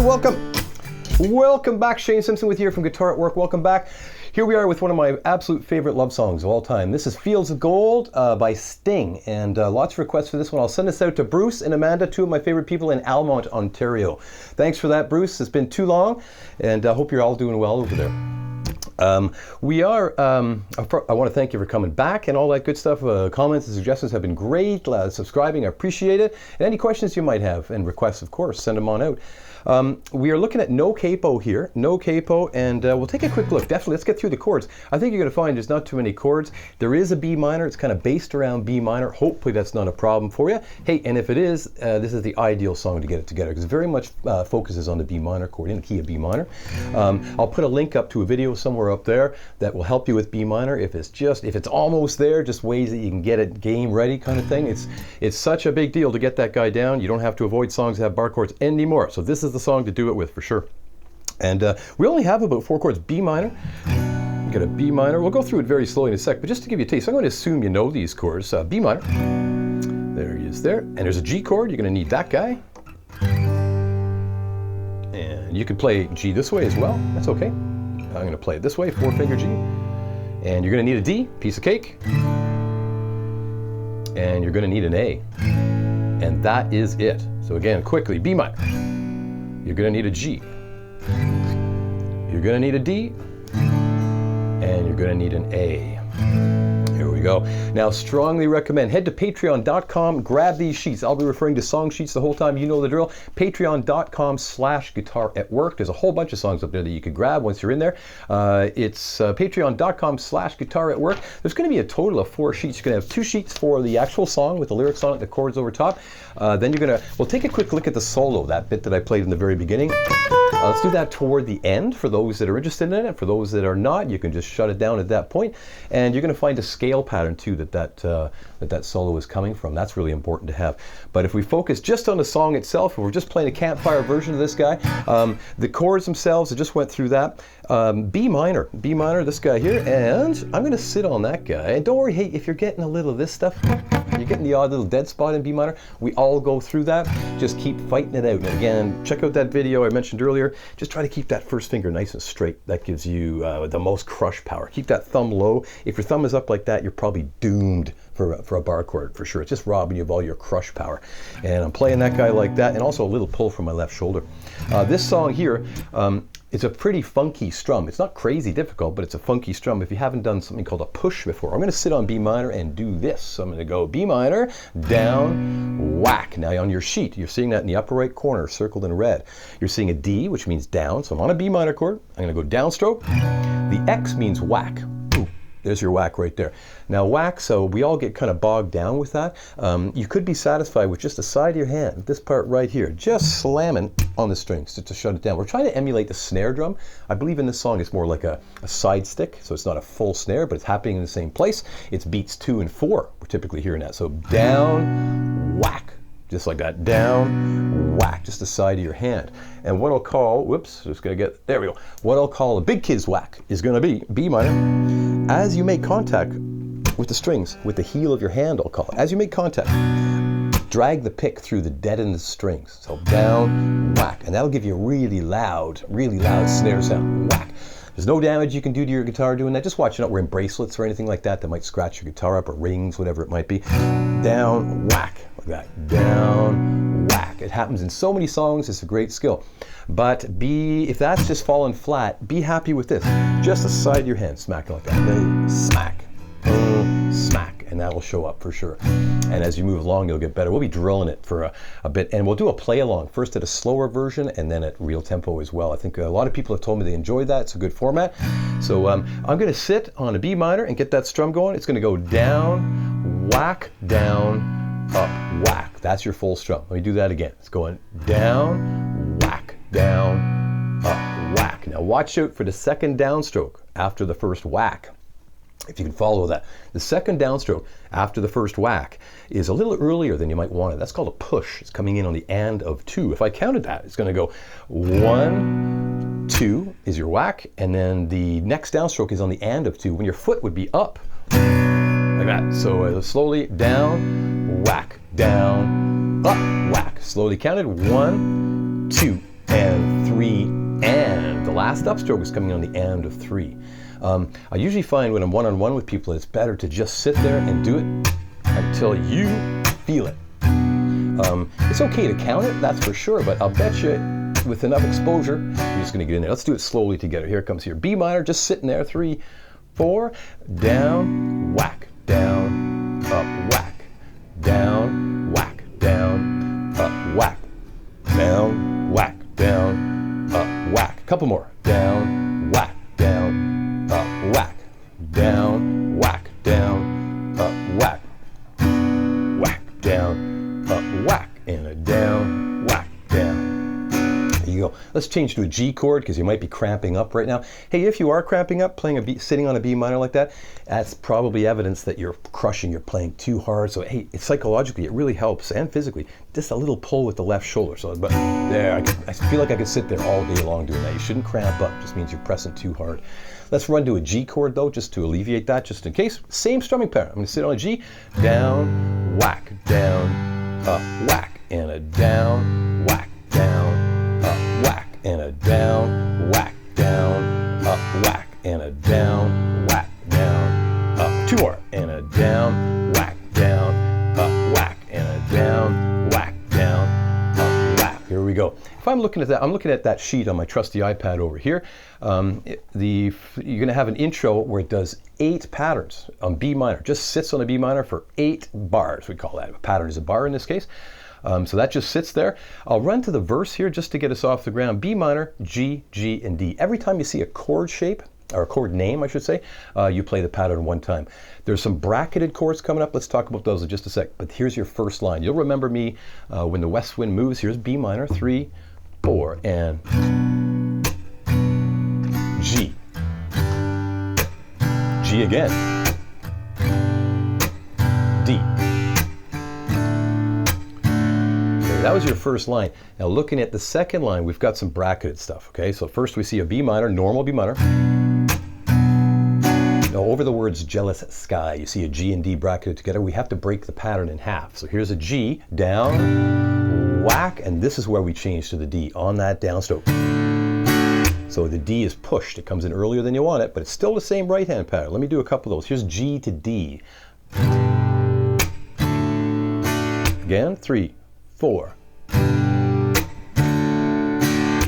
welcome. Welcome back. Shane Simpson with you from Guitar at Work. Welcome back. Here we are with one of my absolute favorite love songs of all time. This is Fields of Gold by Sting, and lots of requests for this one. I'll send this out to Bruce and Amanda, two of my favorite people in Almont, Ontario. Thanks for that, Bruce. It's been too long, and I hope you're all doing well over there. I want to thank you for coming back and all that good stuff. Comments and suggestions have been great. Subscribing, I appreciate it. And any questions you might have and requests, of course, send them on out. We are looking at no capo here, no capo, and we'll take a quick look. Definitely, let's get through the chords. I think you're going to find there's not too many chords. There is a B minor. It's kind of based around B minor. Hopefully that's not a problem for you. Hey, and if it is, this is the ideal song to get it together because it very much focuses on the B minor chord in the key of B minor. I'll put a link up to a video somewhere up there that will help you with B minor. If it's almost there, just ways that you can get it game ready kind of thing. It's such a big deal to get that guy down. You don't have to avoid songs that have bar chords anymore. So this is the song to do it with for sure. And we only have about 4 chords. B minor, get a B minor. We'll go through it very slowly in a sec, but just to give you a taste, I'm going to assume you know these chords. B minor, there he is there. And there's a G chord, you're going to need that guy. And you can play G this way as well, that's okay. I'm going to play it this way, 4-finger G. And you're going to need a D, piece of cake. And you're going to need an A. And that is it. So again, quickly, B minor. You're going to need a G. You're going to need a D. And you're going to need an A. Here we go. Now, strongly recommend, head to patreon.com, grab these sheets. I'll be referring to song sheets the whole time. You know the drill. Patreon.com/guitaratwork. There's a whole bunch of songs up there that you could grab once you're in there. It's patreon.com/guitaratwork. There's going to be a total of 4 sheets. You're going to have 2 sheets for the actual song with the lyrics on it, the chords over top. Then we'll take a quick look at the solo, that bit that I played in the very beginning. Let's do that toward the end for those that are interested in it. For those that are not, you can just shut it down at that point. And you're going to find a scale pattern too that solo is coming from. That's really important to have. But if we focus just on the song itself, if we're just playing a campfire version of this guy, the chords themselves, I just went through that. B minor, this guy here, and I'm going to sit on that guy. And don't worry, hey, if you're getting a little of this stuff, you're getting the odd little dead spot in B minor, we all go through that. Just keep fighting it out. And again, check out that video I mentioned earlier. Just try to keep that first finger nice and straight. That gives you the most crush power. Keep that thumb low. If your thumb is up like that, you're probably doomed for a bar chord for sure. It's just robbing you of all your crush power. And I'm playing that guy like that, and also a little pull from my left shoulder. This song here, it's a pretty funky strum. It's not crazy difficult, but it's a funky strum. If you haven't done something called a push before, I'm going to sit on B minor and do this. So I'm going to go B minor, down, whack. Now on your sheet, you're seeing that in the upper right corner, circled in red. You're seeing a D, which means down. So I'm on a B minor chord. I'm going to go downstroke. The X means whack. There's your whack right there. Now whack, so we all get kind of bogged down with that. You could be satisfied with just the side of your hand, this part right here, just slamming on the strings to shut it down. We're trying to emulate the snare drum. I believe in this song it's more like a side stick, so it's not a full snare, but it's happening in the same place. It's beats 2 and 4, we're typically hearing that. So down, whack, just like that, down, whack, just the side of your hand. And what I'll call, whoops, just gonna get, there we go. What I'll call a big kid's whack is gonna be B minor. As you make contact with the strings, with the heel of your hand, I'll call it. As you make contact, drag the pick through the deadened strings. So down, whack, and that'll give you a really loud snare sound, whack. There's no damage you can do to your guitar doing that. Just watch you're not wearing bracelets or anything like that that might scratch your guitar up, or rings, whatever it might be. Down, whack, like that, down, whack. It happens in so many songs, it's a great skill. But if that's just falling flat, be happy with this. Just the side of your hand, smacking like that. Boom, smack, boom, smack, and that'll show up for sure. And as you move along, you'll get better. We'll be drilling it for a bit, and we'll do a play along, first at a slower version and then at real tempo as well. I think a lot of people have told me they enjoyed that. It's a good format. So I'm gonna sit on a B minor and get that strum going. It's gonna go down, whack, down, up, whack. That's your full strum. Let me do that again. It's going down, whack, down, up, whack. Now watch out for the second downstroke after the first whack. If you can follow that. The second downstroke after the first whack is a little earlier than you might want it. That's called a push. It's coming in on the and of 2. If I counted that, it's going to go 1, 2 is your whack, and then the next downstroke is on the and of 2 when your foot would be up like that. So slowly down, whack, down, up, whack. Slowly counted. 1, 2, and 3, and. The last upstroke is coming on the and of 3. I usually find when I'm one-on-one with people, it's better to just sit there and do it until you feel it. It's okay to count it, that's for sure, but I'll bet you with enough exposure, you're just going to get in there. Let's do it slowly together. Here it comes here. B minor, just sitting there. 3, 4, down, whack, down, up, whack, down, whack, down, up, whack, down, whack, down, up, whack. Couple more. Down, whack, down, up, whack, down, whack, down, up, whack, whack, down, up, whack, and a down, whack, down. There you go. Let's change to a G chord because you might be cramping up right now. Hey, if you are cramping up, playing a B, sitting on a B minor like that, that's probably evidence that you're crushing, you're playing too hard. So hey, psychologically, it really helps, and physically, just a little pull with the left shoulder. So, but there, I feel like I could sit there all day long doing that. You shouldn't cramp up, just means you're pressing too hard. Let's run to a G chord though, just to alleviate that, just in case. Same strumming pattern. I'm going to sit on a G, down, whack, down, up, whack, and a down, whack, down, up, whack, and a down, whack, down, up, whack, and a down, whack, down, up. 2 more, and a down, whack, down, up, whack, and a down, whack, down, up, whack. Here we go. If I'm looking at that, I'm looking at that sheet on my trusty iPad over here. You're going to have an intro where it does 8 patterns on B minor. Just sits on a B minor for 8 bars, we call that. A pattern is a bar in this case. So that just sits there. I'll run to the verse here just to get us off the ground. B minor, G, G, and D. Every time you see a chord shape, or a chord name, I should say, you play the pattern one time. There's some bracketed chords coming up. Let's talk about those in just a sec. But here's your first line. You'll remember me when the west wind moves. Here's B minor, 3, 4, and G. G again. D. That was your first line. Now looking at the second line, we've got some bracketed stuff, okay? So first we see a B minor, normal B minor. Now over the words jealous sky, you see a G and D bracketed together. We have to break the pattern in half. So here's a G, down, whack, and this is where we change to the D on that downstroke. So the D is pushed. It comes in earlier than you want it, but it's still the same right hand pattern. Let me do a couple of those. Here's G to D. Again, 3, 4.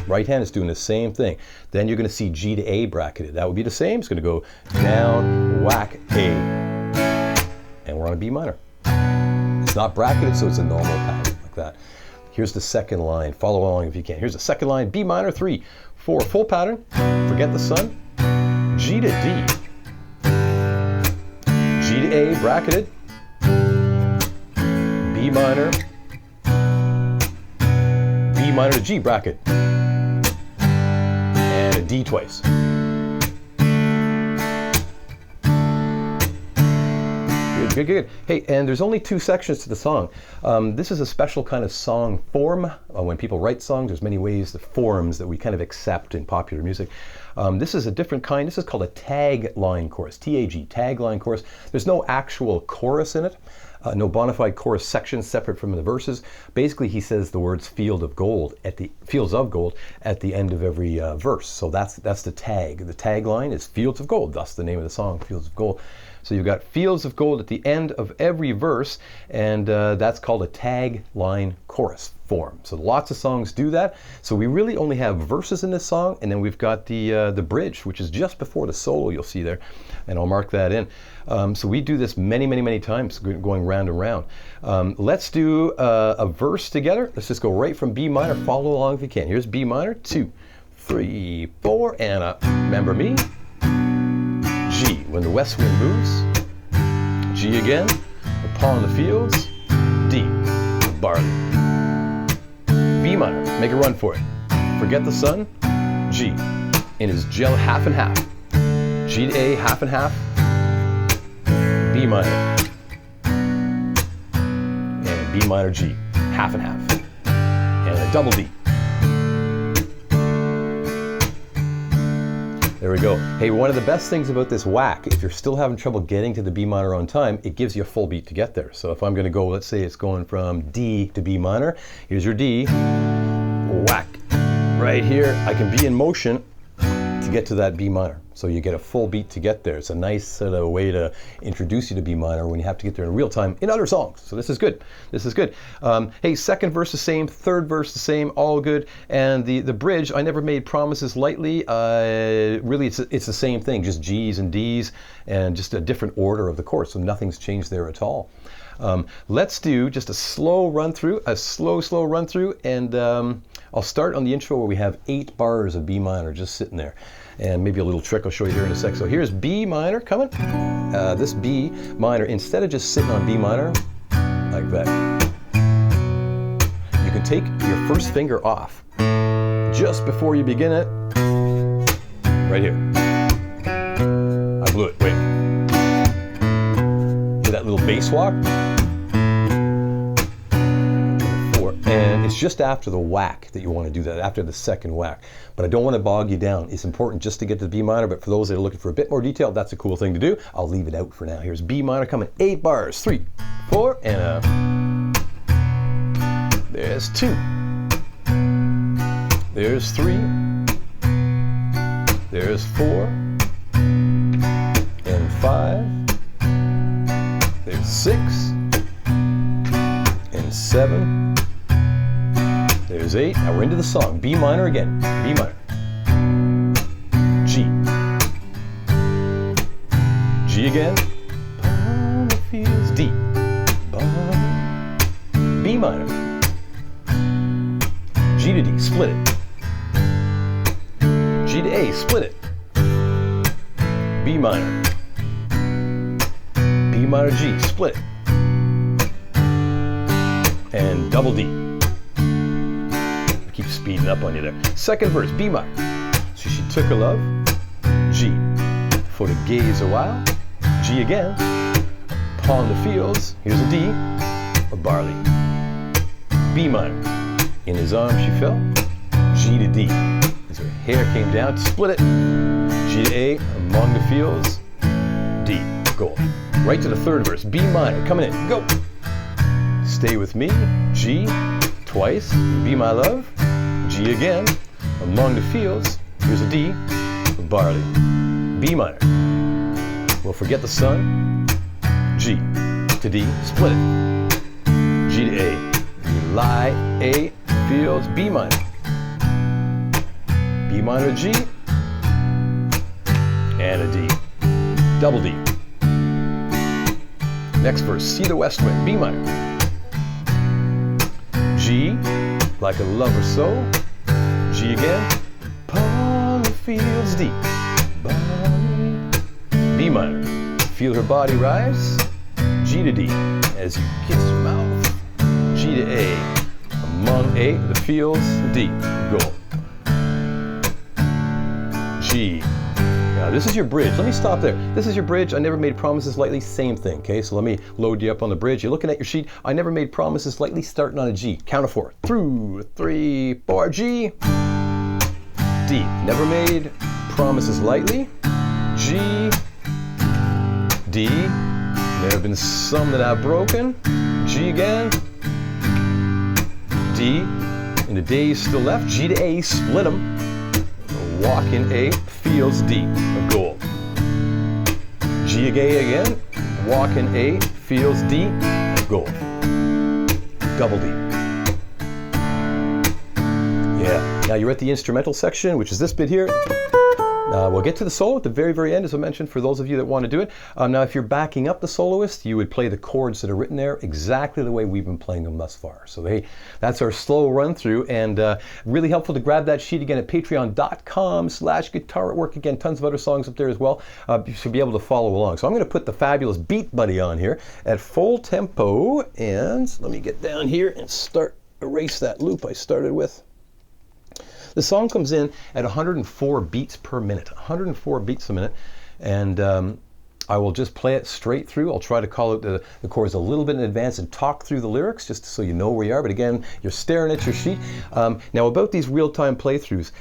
Right hand is doing the same thing. Then you're going to see G to A bracketed. That would be the same. It's going to go down, whack, A. And we're on a B minor. It's not bracketed, so it's a normal pattern like that. Here's the second line. Follow along if you can. Here's the second line. B minor, 3, 4. Full pattern. Forget the sun. G to D. G to A bracketed. B minor. B minor to G bracket. And a D twice. Good, good, good. Hey, and there's only 2 sections to the song. This is a special kind of song form. When people write songs, there's many ways, the forms that we kind of accept in popular music. This is a different kind. This is called a tag line chorus, T-A-G, tag line chorus. There's no actual chorus in it. No bona fide chorus section separate from the verses. Basically, he says the words fields of gold at the end of every verse. So that's the tag. The tag line is fields of gold. That's the name of the song, Fields of Gold. So you've got fields of gold at the end of every verse, and that's called a tag line chorus form. So lots of songs do that. So we really only have verses in this song, and then we've got the bridge, which is just before the solo you'll see there, and I'll mark that in. So we do this many, many, many times, going round and round. Let's do a verse together. Let's just go right from B minor. Follow along if you can. Here's B minor, 2, 3, 4, and remember me. G, when the west wind moves. G again, upon the fields. D, barley. B minor, make a run for it. Forget the sun. G, in his gel half and half. G to A, half and half. B minor. And B minor G, half and half. And a double D. There we go. Hey, one of the best things about this whack, if you're still having trouble getting to the B minor on time, it gives you a full beat to get there. So if I'm going to go, let's say it's going from D to B minor. Here's your D. Whack, right here, I can be in motion to get to that B minor. So you get a full beat to get there. It's a nice sort of way to introduce you to B minor when you have to get there in real time in other songs. So this is good. This is good. Hey, second verse the same, third verse the same, all good. And the bridge, I never made promises lightly. Really, it's the same thing, just G's and D's and just a different order of the chords. So nothing's changed there at all. Let's do just a slow run through, slow run through, and I'll start on the intro where we have 8 bars of B minor just sitting there. And maybe a little trick I'll show you here in a sec. So here's B minor coming. This B minor, instead of just sitting on B minor, like that, you can take your first finger off just before you begin it, right here. I blew it, wait. Hear that little bass walk? And it's just after the whack that you want to do that, after the second whack. But I don't want to bog you down. It's important just to get to the B minor, but for those that are looking for a bit more detail, that's a cool thing to do. I'll leave it out for now. Here's B minor coming, 8 bars, 3, 4, and there's 2. There's 3. There's 4. And 5. There's 6. And 7. There's 8. Now we're into the song. B minor again. B minor. G. G again. Feels D. B minor. G to D. Split it. G to A. Split it. B minor. B minor G. Split it. And double D. Keep speeding up on you there. Second verse, B minor. So she took a love, G. For to gaze a while, G again. Upon the fields, here's a D, a barley. B minor. In his arms she fell, G to D. As her hair came down, split it. G to A, among the fields, D. Go. Right to the third verse, B minor, coming in, go. Stay with me, G. Twice, be my love, G again, among the fields, here's a D, a barley, B minor, we'll forget the sun, G to D, split it, G to A, you lie, A, fields, B minor, B minor G, and a D, double D. Next verse, see the west wind, B minor, G, like a lover so, G again, upon the fields D, B minor, feel her body rise, G to D, as you kiss her mouth, G to A, among A, the fields, D, go, G. Now this is your bridge. Let me stop there. This is your bridge. I never made promises lightly. Same thing, okay? So let me load you up on the bridge. You're looking at your sheet. I never made promises lightly, starting on a G. Count of 4. 2, 3, 4. G, D. Never made promises lightly. G, D. There have been some that I've broken. G again. D. And the days still left. G to A. Split them. Walk in A, fields D of gold. G again, walk in A, fields D of gold. Double D. Yeah, now you're at the instrumental section, which is this bit here. We'll get to the solo at the very, very end, as I mentioned, for those of you that want to do it. Now, if you're backing up the soloist, you would play the chords that are written there exactly the way we've been playing them thus far. So that's our slow run through, and really helpful to grab that sheet again at patreon.com/guitar@work. Again, tons of other songs up there as well. You should be able to follow along. So I'm going to put the fabulous BEATBUDDY on here at full tempo, and let me get down here and erase that loop I started with. The song comes in at 104 beats per minute, 104 beats a minute, and I will just play it straight through. I'll try to call out the chords a little bit in advance and talk through the lyrics just so you know where you are, but again, you're staring at your sheet. Now about these real-time playthroughs,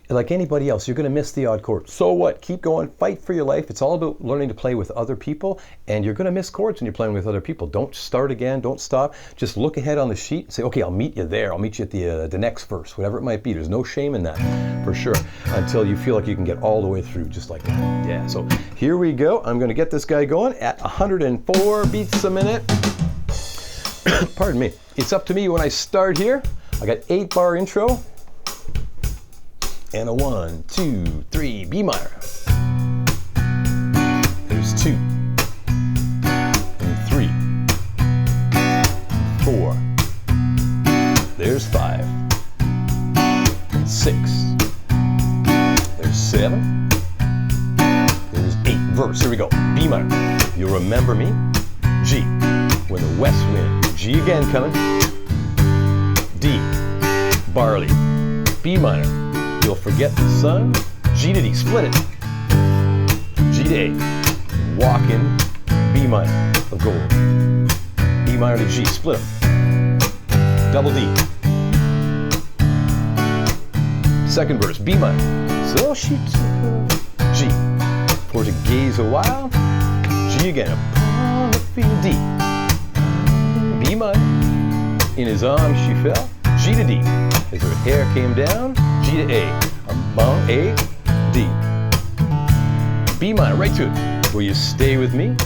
like anybody else, you're going to miss the odd chord. So what? Keep going. Fight for your life. It's all about learning to play with other people, and you're going to miss chords when you're playing with other people. Don't start again. Don't stop. Just look ahead on the sheet and say, okay, I'll meet you there. I'll meet you at the next verse, whatever it might be. There's no shame in that, for sure, until you feel like you can get all the way through, just like that. Yeah, so here we go. I'm going to get this guy going at 104 beats a minute. Pardon me. It's up to me when I start here. I got 8-bar intro. And a 1, 2, 3, B minor. There's 2, and 3, 4. There's 5, and 6. There's 7. There's 8. Verse. Here we go. B minor. You'll remember me. G. When the west wind. G again coming. D. Barley. B minor. You'll forget the sun. G to D, split it. G to A, walking. B minor of gold. B minor to G, split them. Double D. Second verse, B minor. So she took her. G, for to gaze a while. G again, upon the field. D. B minor. In his arms she fell. G to D, as her hair came down. G to A, among A, D. B minor, right to it. Will you stay with me?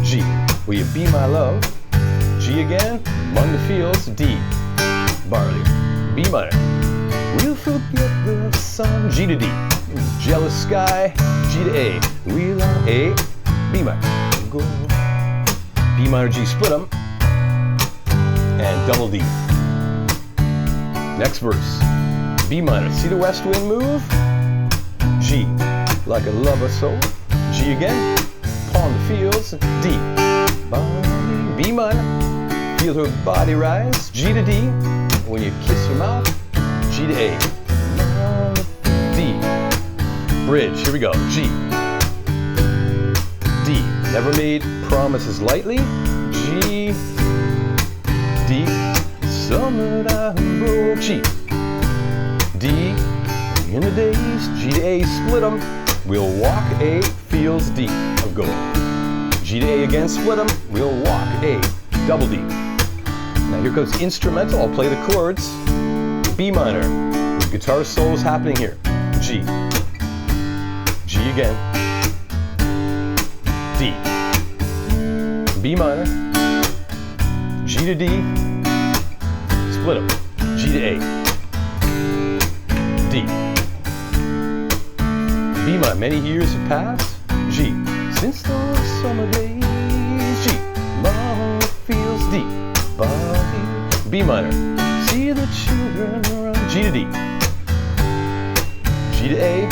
G. Will you be my love? G again, among the fields, D. Barley. B minor. We'll forget the sun. G to D. Jealous sky. G to A. We'll A. B minor. Go. B minor, G, split them. And double D. Next verse. B minor, see the west wind move? G, like a lover soul. G again, upon the fields. D, B minor, feel her body rise. G to D, when you kiss her mouth. G to A, D, bridge, here we go. G, D, never made promises lightly. G, D, summer I broke. G, D, in the days, G to A, split them. We'll walk A, feels D of gold. G to A again, split them. We'll walk A, double D. Now here comes instrumental. I'll play the chords. B minor, the guitar solo's happening here. G, G again, D, B minor, G to D, split them. G to A. D. B minor, many years have passed. G. Since those summer days. G. Love feels deep. B minor. See the children around. G to D. G to A.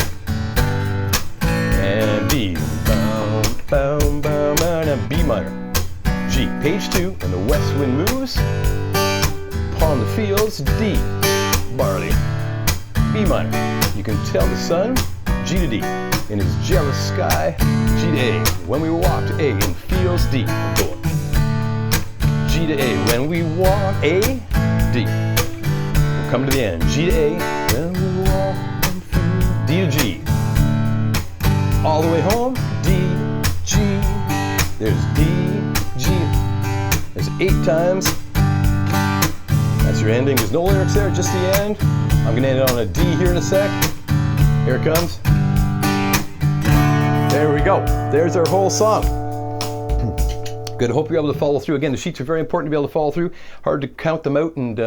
And B. Bound, bound, bound, bound. And B minor. G. Page 2. And the west wind moves. Upon the fields. D. Barley. B minor, you can tell the sun. G to D, in his jealous sky. G to A, when we walked A, in fields D. Going. G to A, when we walk A, D. We'll come to the end. G to A, when we walk in field D to G. All the way home, D, G. There's D, G. There's 8 times. That's your ending. There's no lyrics there, just the end. I'm going to end it on a D here in a sec. Here it comes. There we go. There's our whole song. Good. Hope you're able to follow through. Again, the sheets are very important to be able to follow through. Hard to count them out and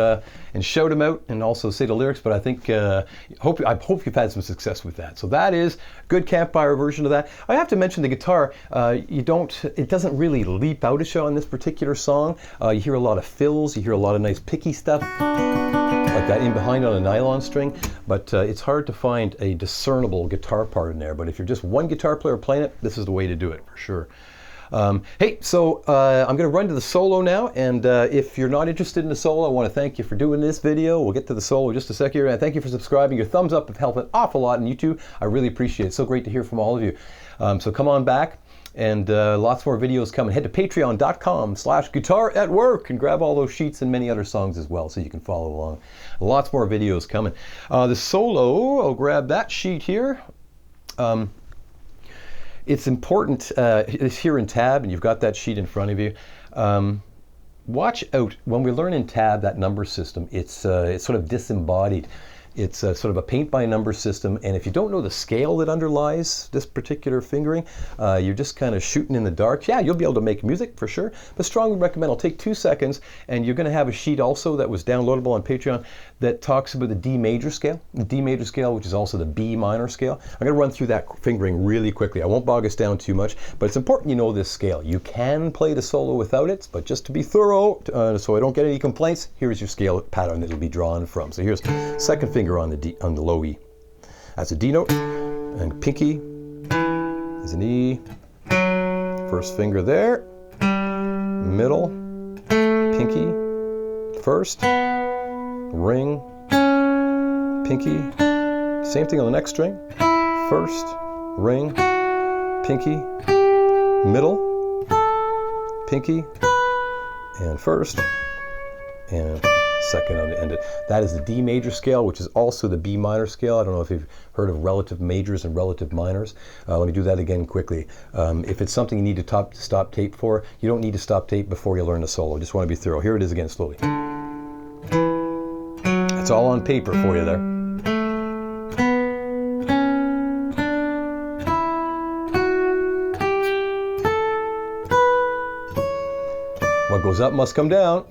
shout them out and also say the lyrics, but I think I hope you've had some success with that. So that is a good campfire version of that. I have to mention the guitar. It doesn't really leap out at you on this particular song. You hear a lot of fills. You hear a lot of nice picky stuff like that in behind on a nylon string, but it's hard to find a discernible guitar part in there. But if you're just one guitar player playing it, this is the way to do it for sure. Hey, so I'm going to run to the solo now, and if you're not interested in the solo, I want to thank you for doing this video. We'll get to the solo in just a sec here, and thank you for subscribing. Your thumbs up have helped an awful lot on YouTube. I really appreciate it. It's so great to hear from all of you. So come on back. And lots more videos coming. Head to patreon.com/guitaratwork and grab all those sheets and many other songs as well so you can follow along. Lots more videos coming. The solo, I'll grab that sheet here. It's important, it's here in tab, and you've got that sheet in front of you. Watch out, when we learn in tab that number system, it's sort of disembodied. It's sort of a paint by number system, and if you don't know the scale that underlies this particular fingering, you're just kind of shooting in the dark. Yeah, you'll be able to make music for sure, but strongly recommend. I'll take 2 seconds, and you're going to have a sheet also that was downloadable on Patreon that talks about the D major scale, which is also the B minor scale. I'm going to run through that fingering really quickly. I won't bog us down too much, but it's important you know this scale. You can play the solo without it, but just to be thorough, so I don't get any complaints, here's your scale pattern that it'll be drawn from. So here's second finger on the D, on the low E. That's a D note, and pinky is an E. First finger there, middle, pinky, first, ring, pinky. Same thing on the next string. First, ring, pinky, middle, pinky, and first, and second on the end. That is the D major scale, which is also the B minor scale. I don't know if you've heard of relative majors and relative minors. Let me do that again quickly. If it's something you need to stop tape for, you don't need to stop tape before you learn the solo. Just want to be thorough. Here it is again slowly. It's all on paper for you there. What goes up must come down.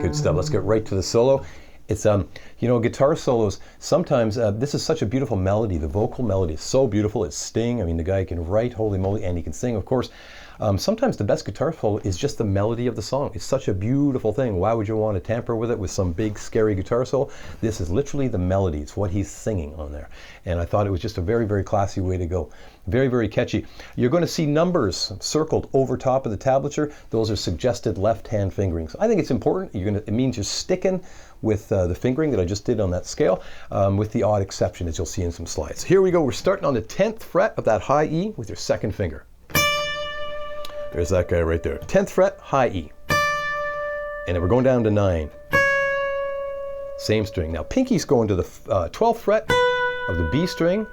Good stuff. Let's get right to the solo. It's, you know, guitar solos, sometimes, this is such a beautiful melody. The vocal melody is so beautiful. It's sting. I mean, the guy can write, holy moly, and he can sing, of course. Sometimes the best guitar solo is just the melody of the song. It's such a beautiful thing. Why would you want to tamper with it with some big, scary guitar solo? This is literally the melody. It's what he's singing on there. And I thought it was just a very, very classy way to go. Very, very catchy. You're going to see numbers circled over top of the tablature. Those are suggested left-hand fingerings. I think it's important. It means you're sticking with the fingering that I just did on that scale, with the odd exception, as you'll see in some slides. Here we go. We're starting on the 10th fret of that high E with your second finger. There's that guy right there. 10th fret, high E. And then we're going down to 9. Same string. Now, pinky's going to the 12th fret of the B string,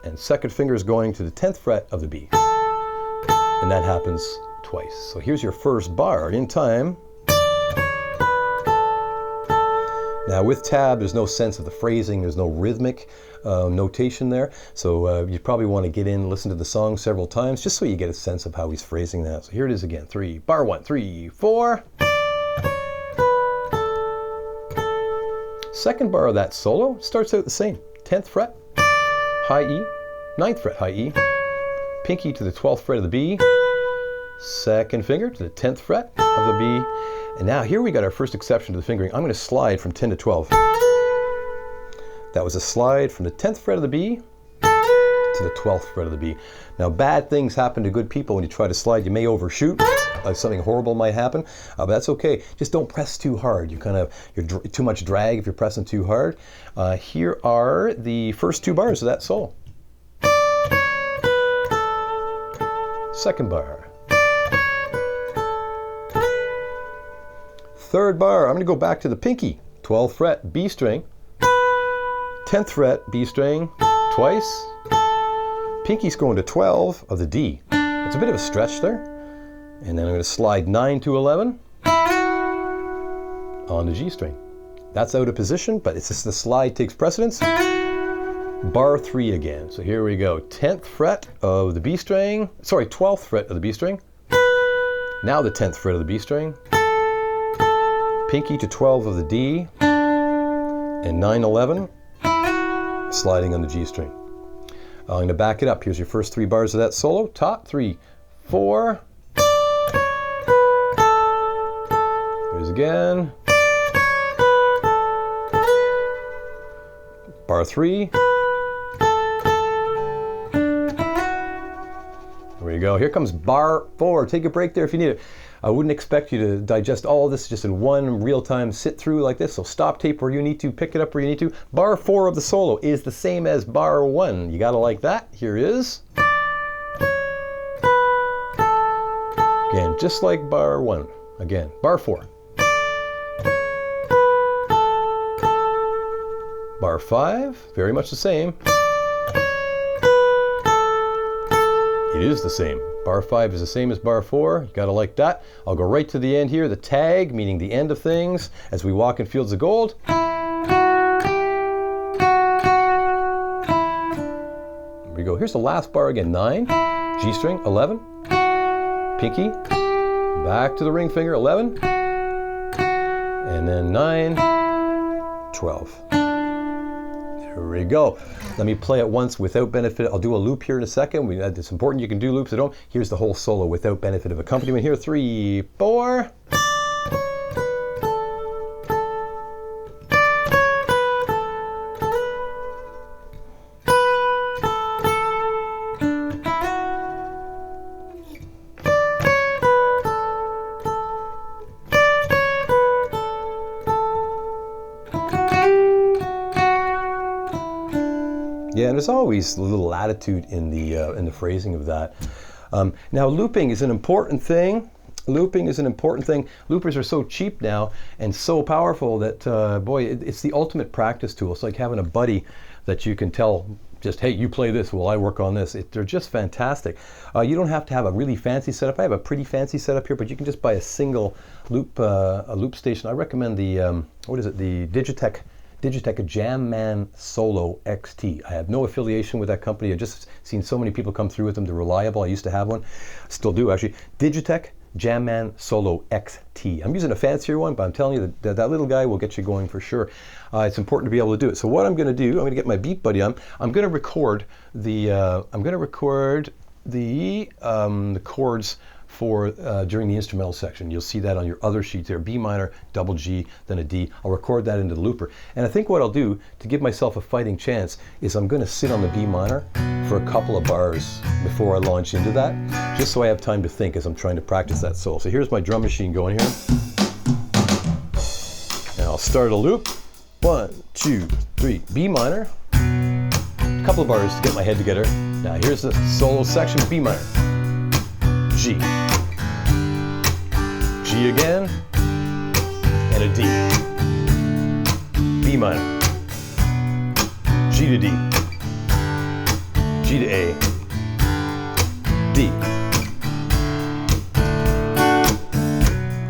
and second finger is going to the 10th fret of the B. And that happens twice. So here's your first bar in time. Now with tab, there's no sense of the phrasing, there's no rhythmic notation there. So you probably want to get in, listen to the song several times, just so you get a sense of how he's phrasing that. So here it is again, bar 1, 3, 4. Second bar of that solo starts out the same. 10th fret, high E, 9th fret, high E, pinky to the 12th fret of the B, second finger to the 10th fret of the B. And now here we got our first exception to the fingering. I'm going to slide from 10 to 12. That was a slide from the 10th fret of the B to the 12th fret of the B. Now bad things happen to good people when you try to slide. You may overshoot. Something horrible might happen, but that's okay. Just don't press too hard. You're too much drag if you're pressing too hard. Here are the first 2 bars of that solo. Second bar. Third bar, I'm going to go back to the pinky, 12th fret, B string, 10th fret, B string, twice. Pinky's going to 12 of the D. It's a bit of a stretch there. And then I'm going to slide 9 to 11 on the G string. That's out of position, but it's just the slide takes precedence. Bar 3 again. So here we go. 10th fret of the B string, 12th fret of the B string. Now the 10th fret of the B string. Pinky to 12 of the D, and 9, 11, sliding on the G string. I'm going to back it up. Here's your first 3 bars of that solo. Top 3, 4. Here's again. Bar 3. There we go. Here comes bar 4. Take a break there if you need it. I wouldn't expect you to digest all of this just in one real-time sit through like this. So stop tape where you need to, pick it up where you need to. Bar 4 of the solo is the same as bar 1. You gotta like that. Here is. Again, just like bar 1. Again, bar 4. Bar 5, very much the same. It is the same. Bar 5 is the same as bar 4. You gotta like that. I'll go right to the end here, the tag, meaning the end of things, as we walk in fields of gold. Here we go. Here's the last bar again. 9, G string, 11, pinky, back to the ring finger, 11, and then 9, 12. Here we go. Let me play it once without benefit. I'll do a loop here in a second. It's important you can do loops at home. Here's the whole solo without benefit of accompaniment here. 3, 4. Yeah, and there's always a little latitude in the phrasing of that. Now, looping is an important thing. Looping is an important thing. Loopers are so cheap now and so powerful that, boy, it's the ultimate practice tool. It's like having a buddy that you can tell just, hey, you play this while I work on this. They're just fantastic. You don't have to have a really fancy setup. I have a pretty fancy setup here, but you can just buy a single loop, a loop station. I recommend the, what is it, the Digitech Jamman Solo XT. I have no affiliation with that company. I've just seen so many people come through with them. They're reliable. I used to have one. Still do, actually. Digitech Jamman Solo XT. I'm using a fancier one, but I'm telling you that little guy will get you going for sure. It's important to be able to do it. So what I'm going to do, I'm going to get my BeatBuddy on. I'm going to record the chords for during the instrumental section. You'll see that on your other sheets there, B minor, double G, then a D. I'll record that into the looper. And I think what I'll do to give myself a fighting chance is I'm going to sit on the B minor for a couple of bars before I launch into that, just so I have time to think as I'm trying to practice that solo. So here's my drum machine going here. And I'll start a loop. 1, 2, 3, B minor. A couple of bars to get my head together. Now here's the solo section, B minor. G. G again, and a D. B minor. G to D. G to A. D.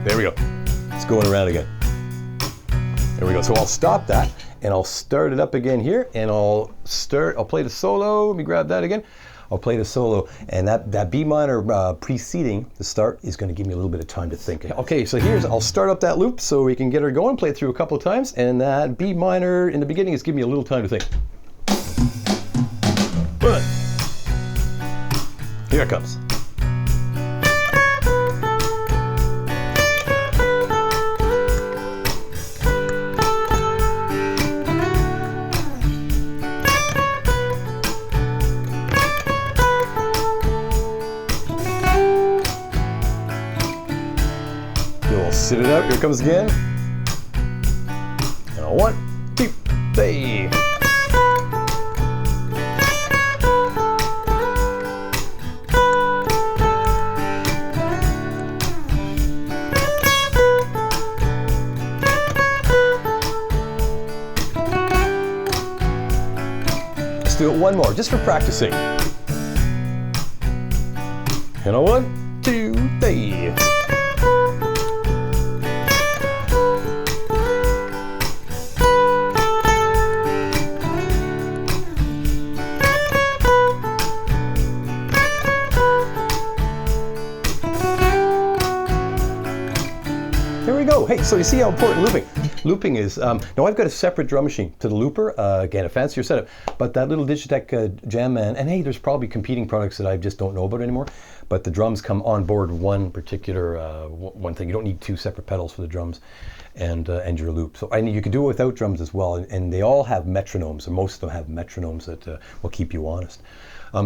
There we go. It's going around again. There we go. So I'll stop that, and I'll start it up again here, and I'll play the solo. Let me grab that again. I'll play the solo, and that B minor preceding the start is going to give me a little bit of time to think. Okay, so I'll start up that loop so we can get her going, play it through a couple of times, and that B minor in the beginning is giving me a little time to think. But here it comes. Sit it out, here it comes again. And a 1, 2, 3. Let's do it one more, just for practicing. And a 1, 2, 3. Here we go. Hey, so you see how important looping is. Now I've got a separate drum machine to the looper, again a fancier setup, but that little Digitech Jamman, and hey, there's probably competing products that I just don't know about anymore, but the drums come on board one particular one thing. You don't need 2 separate pedals for the drums. and your loop. So, and you can do it without drums as well, and they all have metronomes, or most of them have metronomes that will keep you honest.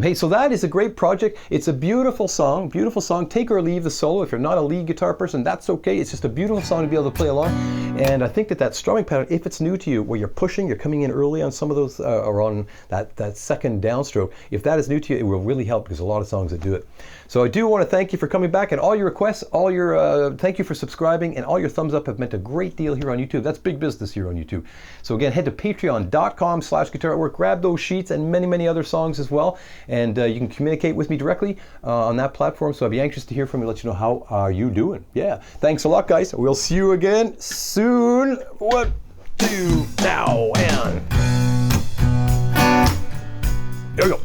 Hey, so that is a great project. It's a beautiful song, beautiful song. Take or leave the solo. If you're not a lead guitar person, that's okay. It's just a beautiful song to be able to play along. And I think that strumming pattern, if it's new to you, where you're pushing, you're coming in early on some of those, or on that second downstroke, if that is new to you, it will really help, because a lot of songs that do it. So I do want to thank you for coming back, and all your requests, all your, thank you for subscribing, and all your thumbs up have meant a great deal here on YouTube. That's big business here on YouTube. So again, head to patreon.com/guitar@work, grab those sheets and many, many other songs as well. And you can communicate with me directly on that platform. So I'd be anxious to hear from you, let you know how are you doing. Yeah, thanks a lot, guys. We'll see you again soon. 1, 2, now, and there we go.